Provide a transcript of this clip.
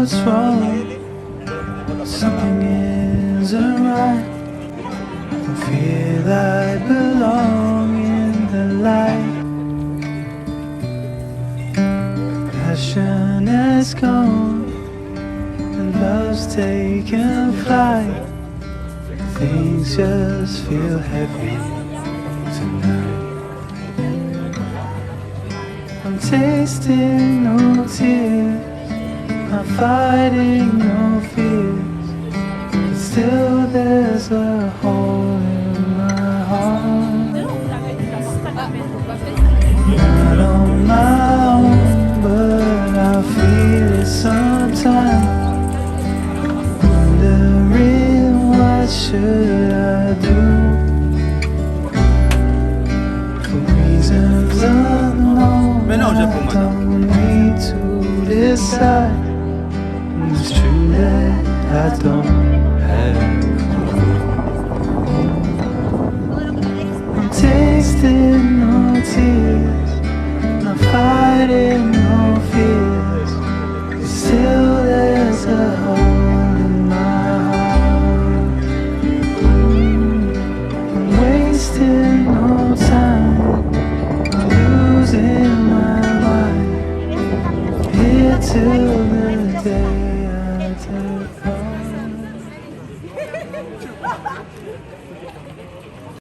what's wrong. Something isn't right. I feel I belong in the light. Passion has gone and love's taken flight. Things just feel heavy tonight. I'm tasting no tears, I'm fighting no fears, but still there's a hole in my heart. Not on my own, but I feel it sometimes. Wondering what should I do? For reasons unknown, I don't need to decide. It's true that I don't have. I'm tasting no tears,